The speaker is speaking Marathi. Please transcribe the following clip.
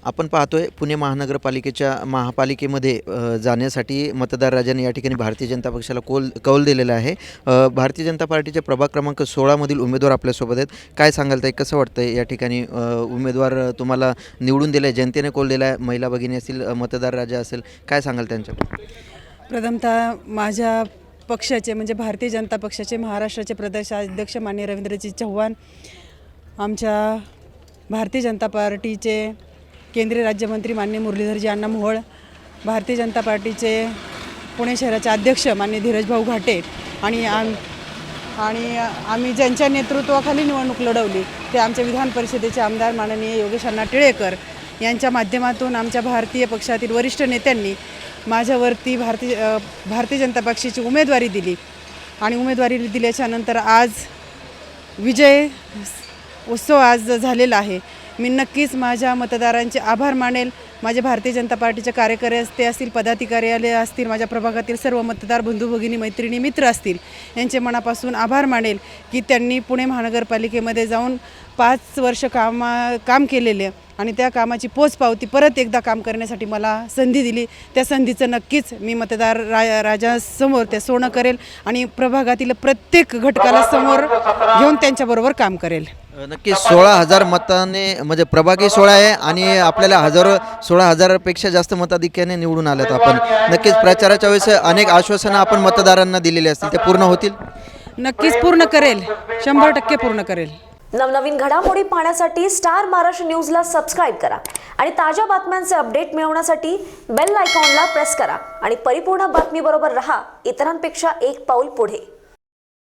आपण पाहतोय पुणे महानगरपालिकेच्या महापालिकेमध्ये जाण्यासाठी मतदार राजाने या ठिकाणी भारतीय जनता पक्षाला कौल दिलेला आहे। भारतीय जनता पार्टीचे प्रभाग क्रमांक 16 मधील उमेदवार आपल्यासोबत आहेत। काय सांगाल ताई, कसं वाटतंय या ठिकाणी उमेदवार तुम्हाला निवडून दिले, जनतेने कौल दिला आहे, महिला भगिनी असतील, मतदार राजा असेल, काय सांगाल त्यांच्याबद्दल? प्रथमतः माझ्या पक्षाचे म्हणजे भारतीय जनता पक्षाचे महाराष्ट्राचे प्रदेशाध्यक्ष माननीय रवींद्रजी चव्हाण, आमच्या भारतीय जनता पार्टीचे केंद्रीय राज्यमंत्री माननीय मुरलीधरजी अण्णा मोहोळ, भारतीय जनता पार्टीचे पुणे शहराचे अध्यक्ष माननीय धीरजभाऊ घाटे आणि आम्ही ज्यांच्या नेतृत्वाखाली निवडणूक लढवली ते आमच्या विधान परिषदेचे आमदार माननीय योगेश अण्णा टिळेकर यांच्या माध्यमातून आमच्या भारतीय पक्षातील वरिष्ठ नेत्यांनी माझ्यावरती भारतीय जनता पक्षाची उमेदवारी दिली आणि उमेदवारी दिल्याच्या नंतर आज विजय उत्सव आज झालेला आहे। मी नक्कीच माझ्या मतदारांचे आभार मानेल। माझे भारतीय जनता पार्टीचे कार्यकर्ते असतील, पदाधिकारी असतील, माझ्या प्रभागातील सर्व मतदार बंधू भगिनी, मैत्रिणी, मित्र असतील, यांचे मनापासून आभार मानेल की त्यांनी पुणे महानगरपालिकेमध्ये जाऊन 5 वर्ष काम केलेले आणि त्या कामाची पोचपावती परत एकदा काम करण्यासाठी मला संधी दिली। त्या संधीचं नक्कीच मी मतदार राजासमोर ते सोनं करेल आणि प्रभागातील प्रत्येक घटकाला समोर घेऊन त्यांच्याबरोबर काम करेल। नक्कीच 16,000 मताने म्हणजे प्रभागी 16 आहे आणि आपल्याला 16,000पेक्षा जास्त मताधिक्याने निवडून आल्यात आपण। नक्कीच प्रचाराच्या वेळेस अनेक आश्वासनं आपण मतदारांना दिलेली असतील, ते पूर्ण होतील? नक्कीच पूर्ण करेल, 100% पूर्ण करेल। नवनवीन घडामोडी पाहण्यासाठी स्टार महाराष्ट्र न्यूजला सबस्क्राईब करा आणि ताज्या बातम्यांचे अपडेट मिळवण्यासाठी बेल आयकॉनला प्रेस करा आणि परिपूर्ण बातमीबरोबर रहा, इतरांपेक्षा एक पाऊल पुढे।